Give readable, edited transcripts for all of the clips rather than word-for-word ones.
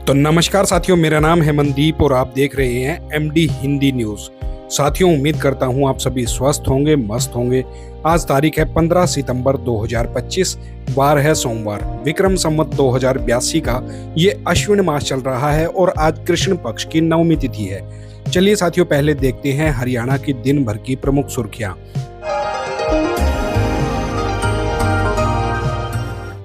तो नमस्कार साथियों, मेरा नाम है मनदीप और आप देख रहे हैं एमडी हिंदी न्यूज। साथियों, उम्मीद करता हूं आप सभी स्वस्थ होंगे, मस्त होंगे। आज तारीख है 15 सितंबर 2025, वार है सोमवार, विक्रम संवत 2082 का ये अश्विन मास चल रहा है और आज कृष्ण पक्ष की नवमी तिथि है। चलिए साथियों, पहले देखते हैं हरियाणा की दिन भर की प्रमुख सुर्खियां।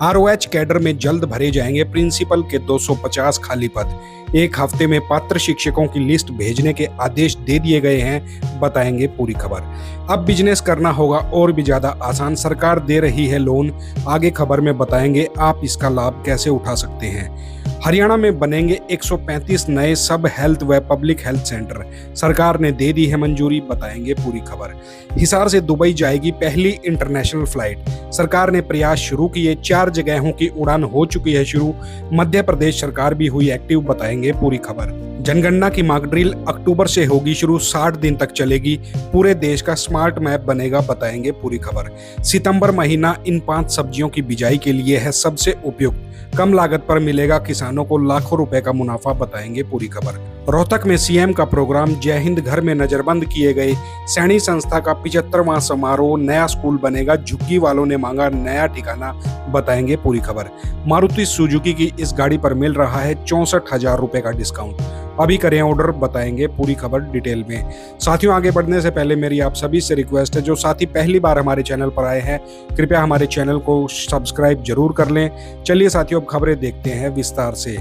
आरओएच कैडर में जल्द भरे जाएंगे प्रिंसिपल के 250 खाली पद। एक हफ्ते में पात्र शिक्षकों की लिस्ट भेजने के आदेश दे दिए गए हैं, बताएंगे पूरी खबर। अब बिजनेस करना होगा और भी ज्यादा आसान, सरकार दे रही है लोन। आगे खबर में बताएंगे आप इसका लाभ कैसे उठा सकते हैं। हरियाणा में बनेंगे 135 नए सब हेल्थ व पब्लिक हेल्थ सेंटर, सरकार ने दे दी है मंजूरी, बताएंगे पूरी खबर। हिसार से दुबई जाएगी पहली इंटरनेशनल फ्लाइट, सरकार ने प्रयास शुरू किए, 4 जगहों की उड़ान हो चुकी है शुरू। मध्य प्रदेश सरकार भी हुई एक्टिव, बताएंगे पूरी खबर। जनगणना की मॉक ड्रिल अक्टूबर से होगी शुरू, 60 दिन तक चलेगी, पूरे देश का स्मार्ट मैप बनेगा, बताएंगे पूरी खबर। सितंबर महीना इन 5 सब्जियों की बिजाई के लिए है सबसे उपयुक्त, कम लागत पर मिलेगा किसानों को लाखों रुपए का मुनाफा, बताएंगे पूरी खबर। रोहतक में सीएम का प्रोग्राम, जय हिंद घर में नजरबंद किए गए। सैनी संस्था का 75वां समारोह, नया स्कूल बनेगा, झुग्गी वालों ने मांगा नया ठिकाना, बताएंगे पूरी खबर। मारुति सुजुकी की इस गाड़ी पर मिल रहा है 64,000 रुपए का डिस्काउंट, अभी करें ऑर्डर, बताएंगे पूरी खबर डिटेल में। साथियों, आगे बढ़ने से पहले मेरी आप सभी से रिक्वेस्ट है, जो साथी पहली बार हमारे चैनल पर आए हैं कृपया हमारे चैनल को सब्सक्राइब जरूर कर लें। चलिए साथियों, अब खबरें देखते हैं विस्तार से।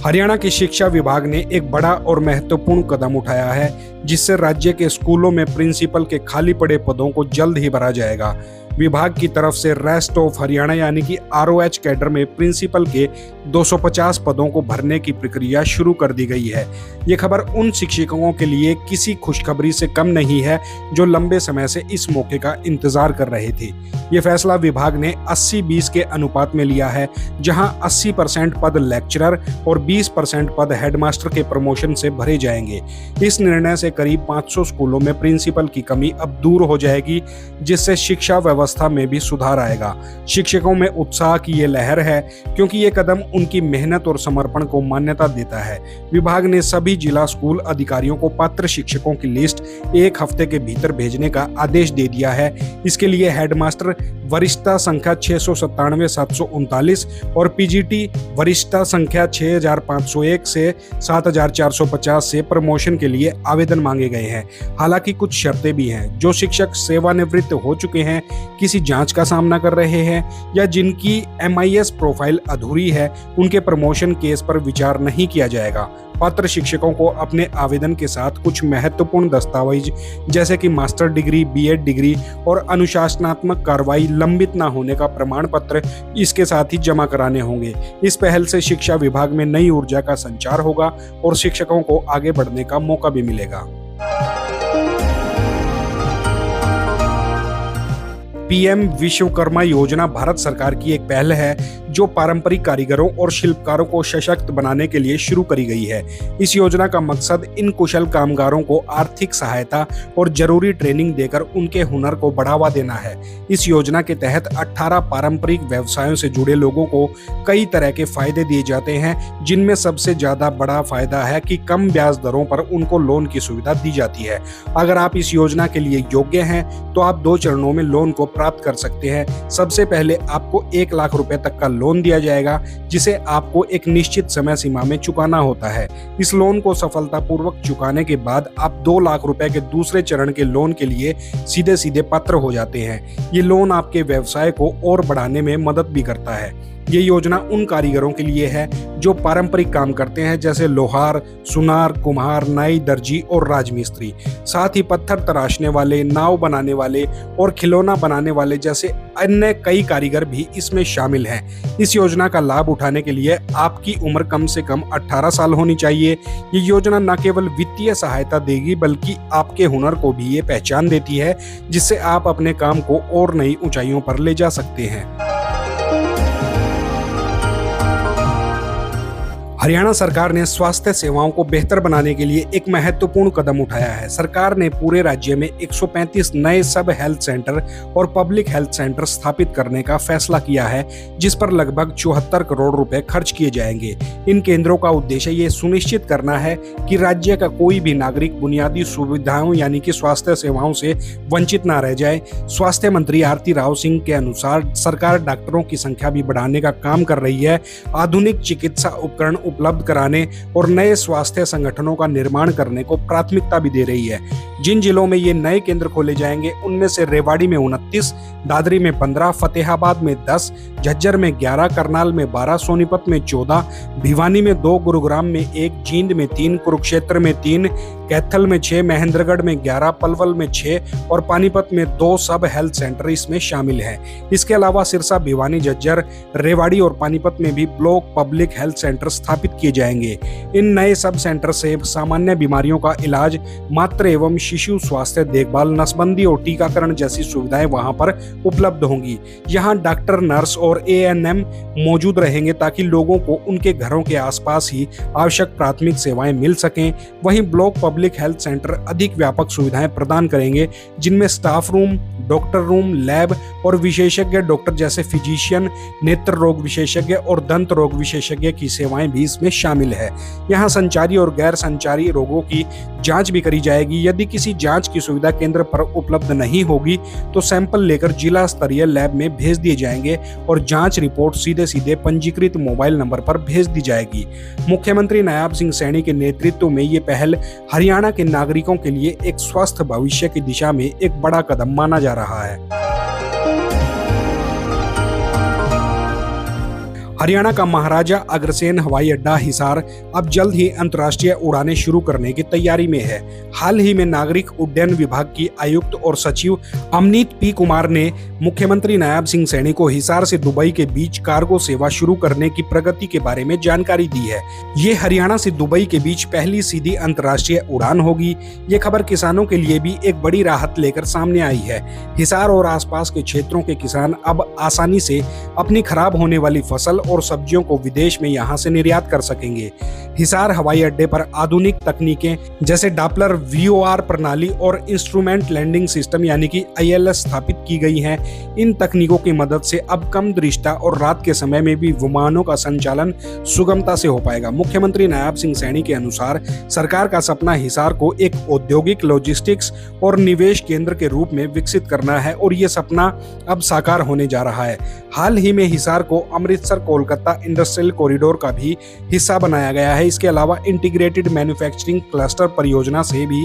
हरियाणा की शिक्षा विभाग ने एक बड़ा और महत्वपूर्ण कदम उठाया है, जिससे राज्य के स्कूलों में प्रिंसिपल के खाली पड़े पदों को जल्द ही भरा जाएगा। विभाग की तरफ से रेस्ट ऑफ हरियाणा यानी कि आरओएच कैडर में प्रिंसिपल के 250 पदों को भरने की प्रक्रिया शुरू कर दी गई है। ये खबर उन शिक्षकों के लिए किसी खुशखबरी से कम नहीं है जो लंबे समय से इस मौके का इंतजार कर रहे थे। ये फैसला विभाग ने 80-20 के अनुपात में लिया है, जहां 80% पद लेक्चरर और 20% पद हेडमास्टर के प्रमोशन से भरे जाएंगे। इस निर्णय से करीब 500 स्कूलों में प्रिंसिपल की कमी अब दूर हो जाएगी, जिससे शिक्षा व्यवस्था में भी सुधार आएगा। शिक्षकों में उत्साह की ये लहर है, क्योंकि ये कदम उनकी मेहनत और समर्पण को मान्यता देता है। विभाग ने सभी जिला स्कूल अधिकारियों को पात्र शिक्षकों की लिस्ट 1 हफ्ते के भीतर भेजने का आदेश दे दिया है। इसके लिए हेडमास्टर वरिष्ठता संख्या 697-739 और पीजीटी वरिष्ठता संख्या 6501 से 7450 से प्रमोशन के लिए आवेदन मांगे गए हैं। हालांकि कुछ शर्तें भी हैं। जो शिक्षक सेवानिवृत्त हो चुके हैं, किसी जांच का सामना कर रहे हैं या जिनकी MIS प्रोफाइल अधूरी है, उनके प्रमोशन केस पर विचार नहीं किया जाएगा। पात्र शिक्षकों को अपने आवेदन के साथ कुछ महत्वपूर्ण दस्तावेज जैसे कि मास्टर डिग्री, BEd डिग्री और अनुशासनात्मक कार्रवाई लंबित न होने का प्रमाण पत्र इसके साथ ही जमा कराने होंगे। इस पहल से शिक्षा विभाग में नई ऊर्जा का संचार होगा और शिक्षकों को आगे बढ़ने का मौका भी मिलेगा। PM विश्वकर्मा योजना भारत सरकार की एक पहल है, जो पारंपरिक कारीगरों और शिल्पकारों को सशक्त बनाने के लिए शुरू करी गई है। इस योजना का मकसद इन कुशल कामगारों को आर्थिक सहायता और जरूरी ट्रेनिंग देकर उनके हुनर को बढ़ावा देना है। इस योजना के तहत 18 पारंपरिक व्यवसायों से जुड़े लोगों को कई तरह के फायदे दिए जाते हैं, जिनमें सबसे ज्यादा बड़ा फायदा है कि कम ब्याज दरों पर उनको लोन की सुविधा दी जाती है। अगर आप इस योजना के लिए योग्य हैं तो आप 2 चरणों में लोन को प्राप्त कर सकते हैं। सबसे पहले आपको 1 लाख रुपए तक का लोन दिया जाएगा, जिसे आपको एक निश्चित समय सीमा में चुकाना होता है। इस लोन को सफलतापूर्वक चुकाने के बाद आप 2 लाख रुपए के दूसरे चरण के लोन के लिए सीधे सीधे पात्र हो जाते हैं। ये लोन आपके व्यवसाय को और बढ़ाने में मदद भी करता है। ये योजना उन कारीगरों के लिए है जो पारंपरिक काम करते हैं, जैसे लोहार, सुनार, कुम्हार, नाई, दर्जी और राजमिस्त्री। साथ ही पत्थर तराशने वाले, नाव बनाने वाले और खिलौना बनाने वाले जैसे अन्य कई कारीगर भी इसमें शामिल हैं। इस योजना का लाभ उठाने के लिए आपकी उम्र कम से कम 18 साल होनी चाहिए। ये योजना न केवल वित्तीय सहायता देगी, बल्कि आपके हुनर को भी ये पहचान देती है, जिससे आप अपने काम को और नई ऊंचाइयों पर ले जा सकते हैं। हरियाणा सरकार ने स्वास्थ्य सेवाओं को बेहतर बनाने के लिए एक महत्वपूर्ण कदम उठाया है। सरकार ने पूरे राज्य में 135 नए सब हेल्थ सेंटर और पब्लिक हेल्थ सेंटर स्थापित करने का फैसला किया है, जिस पर लगभग 74 करोड़ रुपए खर्च किए जाएंगे। इन केंद्रों का उद्देश्य ये सुनिश्चित करना है कि राज्य का कोई भी नागरिक बुनियादी सुविधाओं यानी कि स्वास्थ्य सेवाओं से वंचित न रह जाए। स्वास्थ्य मंत्री आरती राव सिंह के अनुसार सरकार डॉक्टरों की संख्या भी बढ़ाने का काम कर रही है, आधुनिक चिकित्सा उपकरण उपलब्ध कराने और नए स्वास्थ्य संगठनों का निर्माण करने को प्राथमिकता भी दे रही है। जिन जिलों में ये नए केंद्र खोले जाएंगे उनमें से रेवाड़ी में 29, दादरी में 15, फतेहाबाद में 10, झज्जर में 11, करनाल में 12, सोनीपत में 14, भिवानी में 2, गुरुग्राम में 1, जींद में 3, कुरुक्षेत्र में 3, कैथल में 6, महेंद्रगढ़ में 11, पलवल में 6 और पानीपत में 2 सब हेल्थ सेंटर इसमें शामिल हैं। इसके अलावा सिरसा, भिवानी, झज्जर, रेवाड़ी और पानीपत में भी ब्लॉक पब्लिक हेल्थ सेंटर स्थापित किए जाएंगे। इन नए सब सेंटर से सामान्य बीमारियों का इलाज, मातृ एवं शिशु स्वास्थ्य देखभाल, नसबंदी और टीकाकरण जैसी सुविधाएं वहां पर उपलब्ध होंगी। यहां डॉक्टर, नर्स और एएनएम मौजूद रहेंगे ताकि लोगों को उनके घरों के आसपास ही आवश्यक प्राथमिक सेवाएं मिल सकें। वहीं ब्लॉक पब्लिक हेल्थ सेंटर अधिक व्यापक सुविधाएं प्रदान करेंगे, जिनमें staff room, doctor room, lab और विशेषज्ञ डॉक्टर जैसे फिजिशियन, नेत्र रोग विशेषज्ञ और दंत रोग विशेषज्ञ की सेवाएं भी इसमें शामिल है। यहाँ संचारी और गैर संचारी रोगों की जांच भी करी जाएगी। यदि किसी जांच की सुविधा केंद्र पर उपलब्ध नहीं होगी तो सैंपल लेकर जिला स्तरीय लैब में भेज दिए जाएंगे और जांच रिपोर्ट सीधे पंजीकृत मोबाइल नंबर पर भेज दी जाएगी। मुख्यमंत्री नायाब सिंह सैनी के नेतृत्व में ये पहल हरियाणा के नागरिकों के लिए एक स्वस्थ भविष्य की दिशा में एक बड़ा कदम माना जा रहा है। हरियाणा का महाराजा अग्रसेन हवाई अड्डा हिसार अब जल्द ही अंतर्राष्ट्रीय उड़ानें शुरू करने की तैयारी में है। हाल ही में नागरिक उड्डयन विभाग की आयुक्त और सचिव अमनीत पी कुमार ने मुख्यमंत्री नायाब सिंह सैनी को हिसार से दुबई के बीच कार्गो सेवा शुरू करने की प्रगति के बारे में जानकारी दी है। ये हरियाणा से दुबई के बीच पहली सीधी अंतर्राष्ट्रीय उड़ान होगी। ये खबर किसानों के लिए भी एक बड़ी राहत लेकर सामने आई है। हिसार और आसपास के क्षेत्रों के किसान अब आसानी से अपनी खराब होने वाली फसल और सब्जियों को विदेश में यहां से निर्यात कर सकेंगे। हिसार हवाई अड्डे पर आधुनिक तकनीकें जैसे डॉपलर वीओआर प्रणाली और इंस्ट्रूमेंट लैंडिंग सिस्टम यानी कि आईएलएस स्थापित की गई हैं। इन तकनीकों की मदद से अब कम दृष्टा और रात के समय में भी विमानों का संचालन सुगमता से हो पाएगा। मुख्यमंत्री नायाब सिंह सैनी के अनुसार सरकार का सपना हिसार को एक औद्योगिक, लॉजिस्टिक्स और निवेश केंद्र के रूप में विकसित करना है और ये सपना अब साकार होने जा रहा है। हाल ही में हिसार को अमृतसर कोलकाता इंडस्ट्रियल कॉरिडोर का भी हिस्सा बनाया गया है। इसके अलावा इंटीग्रेटेड मैन्युफैक्चरिंग क्लस्टर परियोजना से भी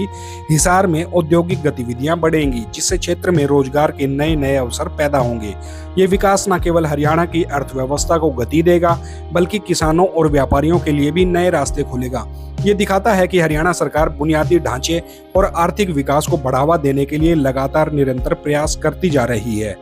हिसार में औद्योगिक गतिविधियां बढ़ेंगी, जिससे क्षेत्र में रोजगार के नए नए अवसर पैदा होंगे। ये विकास न केवल हरियाणा की अर्थव्यवस्था को गति देगा बल्कि किसानों और व्यापारियों के लिए भी नए रास्ते खोलेगा। ये दिखाता है कि हरियाणा सरकार बुनियादी ढांचे और आर्थिक विकास को बढ़ावा देने के लिए लगातार निरंतर प्रयास करती जा रही है।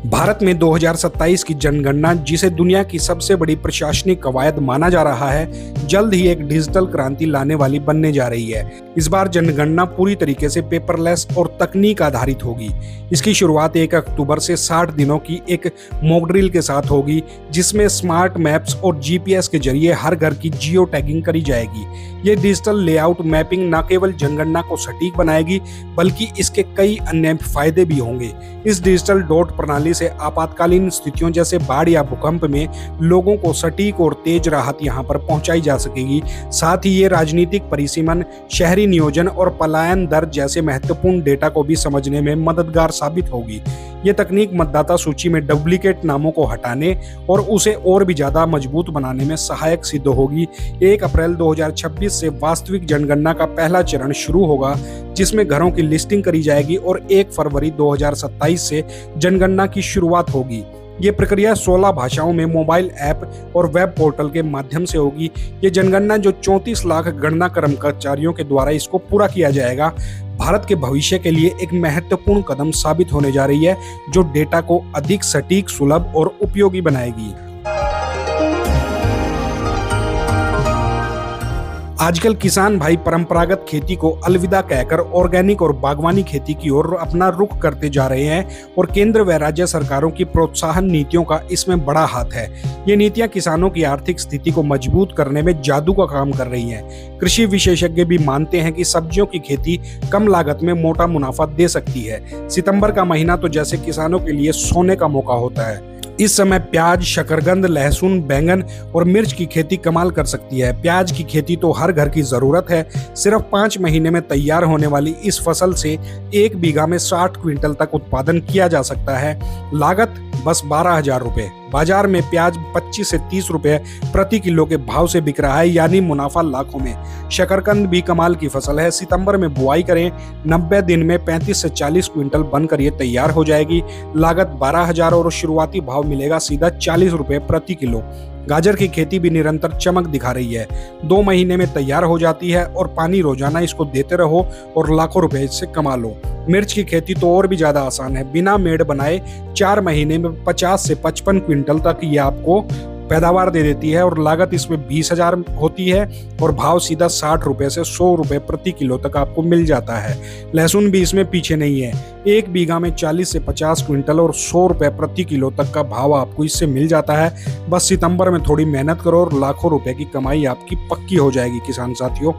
भारत में 2027 की जनगणना, जिसे दुनिया की सबसे बड़ी प्रशासनिक कवायद माना जा रहा है, जल्द ही एक डिजिटल क्रांति लाने वाली बनने जा रही है। इस बार जनगणना पूरी तरीके से पेपरलेस और तकनीक आधारित होगी। इसकी शुरुआत 1 अक्टूबर से 60 दिनों की एक मॉक ड्रिल के साथ होगी, जिसमें स्मार्ट मैप्स और जीपीएस के जरिए हर घर की जियो टैगिंग करी जाएगी। ये डिजिटल लेआउट मैपिंग न केवल जनगणना को सटीक बनाएगी बल्कि इसके कई अन्य फायदे भी होंगे। इस डिजिटल डॉट प्रणाली से आपातकालीन स्थितियों जैसे बाढ़ या भूकंप में लोगों को सटीक और तेज राहत यहां पर पहुंचाई जा सकेगी। साथ ही ये राजनीतिक परिसीमन, शहरी नियोजन और पलायन दर जैसे महत्वपूर्ण डेटा को भी समझने में मददगार साबित होगी। ये तकनीक मतदाता सूची में डुप्लीकेट नामों को हटाने और उसे और भी ज्यादा मजबूत बनाने में सहायक सिद्ध होगी। 1 अप्रैल 2026 से वास्तविक जनगणना का पहला चरण शुरू होगा, जिसमें घरों की लिस्टिंग करी जाएगी और 1 फरवरी 2027 से जनगणना की शुरुआत होगी। ये प्रक्रिया 16 भाषाओं में मोबाइल ऐप और वेब पोर्टल के माध्यम से होगी। ये जनगणना जो 34 लाख गणना कर्मचारियों के द्वारा इसको पूरा किया जाएगा, भारत के भविष्य के लिए एक महत्वपूर्ण कदम साबित होने जा रही है, जो डेटा को अधिक सटीक, सुलभ और उपयोगी बनाएगी। आजकल किसान भाई परंपरागत खेती को अलविदा कहकर ऑर्गेनिक और बागवानी खेती की ओर अपना रुख करते जा रहे हैं और केंद्र व राज्य सरकारों की प्रोत्साहन नीतियों का इसमें बड़ा हाथ है। ये नीतियां किसानों की आर्थिक स्थिति को मजबूत करने में जादू का काम कर रही हैं। कृषि विशेषज्ञ भी मानते हैं कि सब्जियों की खेती कम लागत में मोटा मुनाफा दे सकती है। सितंबर का महीना तो जैसे किसानों के लिए सोने का मौका होता है। इस समय प्याज, शकरकंद, लहसुन, बैंगन और मिर्च की खेती कमाल कर सकती है। प्याज की खेती तो हर घर की जरूरत है। सिर्फ 5 महीने में तैयार होने वाली इस फसल से 1 बीघा में 60 क्विंटल तक उत्पादन किया जा सकता है। लागत बस 12,000 रुपए। बाजार में प्याज 25 से 30 रुपए प्रति किलो के भाव से बिक रहा है, यानी मुनाफा लाखों में। शकरकंद भी कमाल की फसल है। सितंबर में बुआई करें, 90 दिन में 35 से 40 क्विंटल बनकर ये तैयार हो जाएगी। लागत 12,000 और शुरुआती भाव मिलेगा सीधा 40 रुपए प्रति किलो। गाजर की खेती भी निरंतर चमक दिखा रही है। 2 महीने में तैयार हो जाती है और पानी रोजाना इसको देते रहो और लाखों रुपए इससे कमा लो। मिर्च की खेती तो और भी ज्यादा आसान है। बिना मेड़ बनाए 4 महीने में 50 से 55 क्विंटल तक ये आपको पैदावार दे देती है और लागत इसमें 20,000 होती है और भाव सीधा 60 रुपए से 100 रुपए प्रति किलो तक आपको मिल जाता है। लहसुन भी इसमें पीछे नहीं है। 1 बीघा में 40 से 50 क्विंटल और 100 रुपए प्रति किलो तक का भाव आपको इससे मिल जाता है। बस सितंबर में थोड़ी मेहनत करो और लाखों रुपए की कमाई आपकी पक्की हो जाएगी किसान साथियों।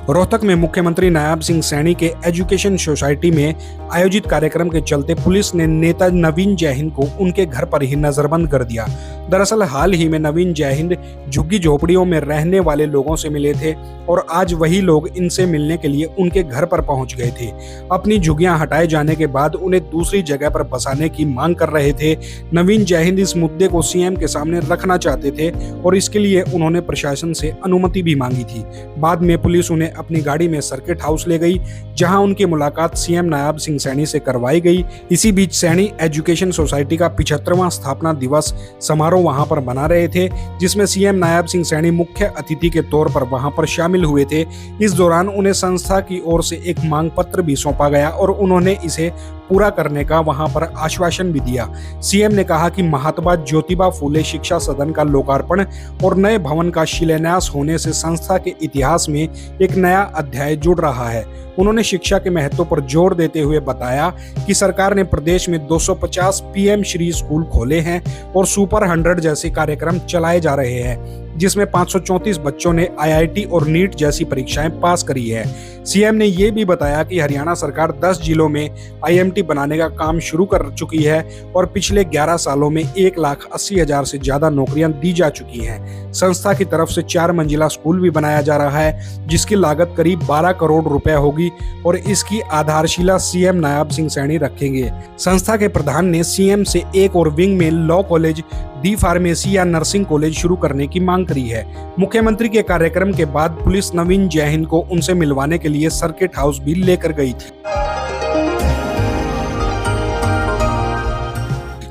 रोहतक में मुख्यमंत्री नायाब सिंह सैनी के एजुकेशन सोसाइटी में आयोजित कार्यक्रम के चलते पुलिस ने नेता नवीन जयहिंद को उनके घर पर ही नजरबंद कर दिया। दरअसल हाल ही में नवीन जयहिंद झुग्गी झोपड़ियों में रहने वाले लोगों से मिले थे और आज वही लोग इनसे मिलने के लिए उनके घर पर पहुंच गए थे। अपनी झुग्गियां हटाए जाने के बाद उन्हें दूसरी जगह पर बसाने की मांग कर रहे थे। नवीन जयहिंद इस मुद्दे को सीएम के सामने रखना चाहते थे और इसके लिए उन्होंने प्रशासन से अनुमति भी मांगी थी। बाद में पुलिस उन्हें अपनी गाड़ी में सर्किट हाउस ले गई, जहां उनकी मुलाकात सीएम नायाब सिंह सैनी से करवाई गई। इसी बीच सैनी एजुकेशन सोसाइटी का 75वां स्थापना दिवस समारोह वहां पर मना रहे थे, जिसमें सीएम नायाब सिंह सैनी मुख्य अतिथि के तौर पर वहां पर शामिल हुए थे। इस दौरान उन्हें संस्था की ओर से एक मांग पत्र भी सौंपा गया और उन्होंने इसे पूरा करने का वहां पर आश्वासन भी दिया। सीएम ने कहा कि महात्मा ज्योतिबा फूले शिक्षा सदन का लोकार्पण और नए भवन का शिलान्यास होने से संस्था के इतिहास में एक नया अध्याय जुड़ रहा है। उन्होंने शिक्षा के महत्व पर जोर देते हुए बताया कि सरकार ने प्रदेश में 250 पीएम श्री स्कूल खोले हैं और सुपर 100 जैसे कार्यक्रम चलाए जा रहे हैं, जिसमें 534 बच्चों ने आईआईटी और नीट जैसी परीक्षाएं पास करी है। सीएम ने ये भी बताया कि हरियाणा सरकार 10 जिलों में आईएमटी बनाने का काम शुरू कर चुकी है और पिछले 11 सालों में 1,80,000 से ज्यादा नौकरियां दी जा चुकी हैं। संस्था की तरफ से 4 मंजिला स्कूल भी बनाया जा रहा है, जिसकी लागत करीब 12 करोड़ रुपए होगी और इसकी आधारशिला सीएम नायाब सिंह सैनी रखेंगे। संस्था के प्रधान ने सीएम से एक और विंग में लॉ कॉलेज, डी फार्मेसी या नर्सिंग कॉलेज शुरू करने की मांग करी है। मुख्यमंत्री के कार्यक्रम के बाद पुलिस नवीन जयहिंद को उनसे मिलवाने के लिए सर्किट हाउस भी लेकर गई थी।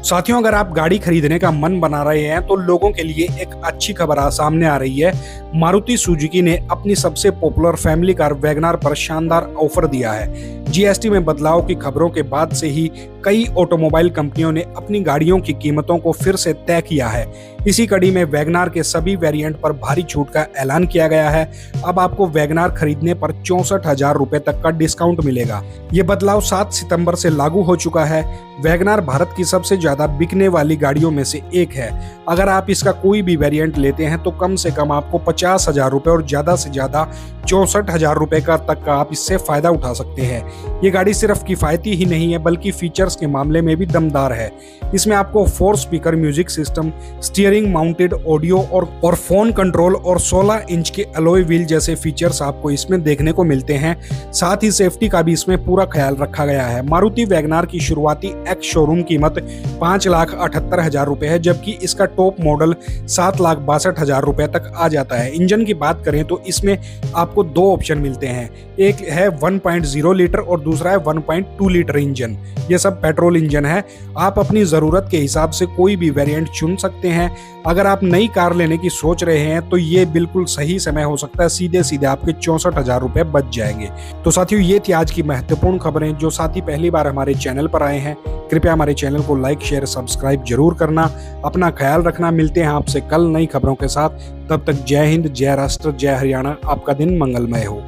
साथियों, अगर आप गाड़ी खरीदने का मन बना रहे हैं तो लोगों के लिए एक अच्छी खबर सामने आ रही है। मारुति सुजुकी ने अपनी सबसे पॉपुलर फैमिली कार वैगनार पर शानदार ऑफर दिया है। जीएसटी में बदलाव की खबरों के बाद से ही कई ऑटोमोबाइल कंपनियों ने अपनी गाड़ियों की कीमतों को फिर से तय किया है। इसी कड़ी में वैगनार के सभी वेरिएंट पर भारी छूट का ऐलान किया गया है। अब आपको वैगनार खरीदने पर 64,000 रुपए तक का डिस्काउंट मिलेगा। ये बदलाव 7 सितंबर से लागू हो चुका है। वैगनार भारत की सबसे ज्यादा बिकने वाली गाड़ियों में से एक है। अगर आप इसका कोई भी वेरिएंट लेते हैं तो कम से कम आपको 50,000 रुपए और ज्यादा से ज्यादा 64,000 रुपए का तक का आप इससे फायदा उठा सकते हैं। ये गाड़ी सिर्फ किफायती ही नहीं है बल्कि फीचर्स के मामले में भी दमदार है। इसमें आपको 4 speaker music system, steering mounted audio और फोन कंट्रोल और 16 इंच के अलॉय व्हील जैसे फीचर्स आपको इसमें देखने को मिलते हैं। साथ ही सेफ्टी का भी इसमें पूरा ख्याल रखा गया है। मारुति वैगनार की शुरुआती एक्स शोरूम कीमत 5,78,000 रुपए है, जबकि इसका टॉप मॉडल 7,62,000 रुपए तक आ जाता है। इंजन की बात करें तो इसमें आपको 2 ऑप्शन मिलते हैं। एक है 1.0 लीटर और दूसरा है 1.2 लीटर इंजन। ये सब पेट्रोल इंजन है। आप अपनी ज़रूरत के हिसाब से कोई भी वेरिएंट चुन सकते हैं। अगर आप नई कार लेने की सोच रहे हैं तो ये बिल्कुल सही समय हो सकता है, सीधे सीधे आपके 64,000 रुपये बच जाएंगे। तो साथियों, ये थी आज की महत्वपूर्ण खबरें। जो साथी पहली बार हमारे चैनल पर आए हैं, कृपया हमारे चैनल को लाइक शेयर सब्सक्राइब जरूर करना। अपना ख्याल रखना। मिलते हैं आपसे कल नई खबरों के साथ। तब तक जय हिंद, जय राष्ट्र, जय हरियाणा। आपका दिन मंगलमय हो।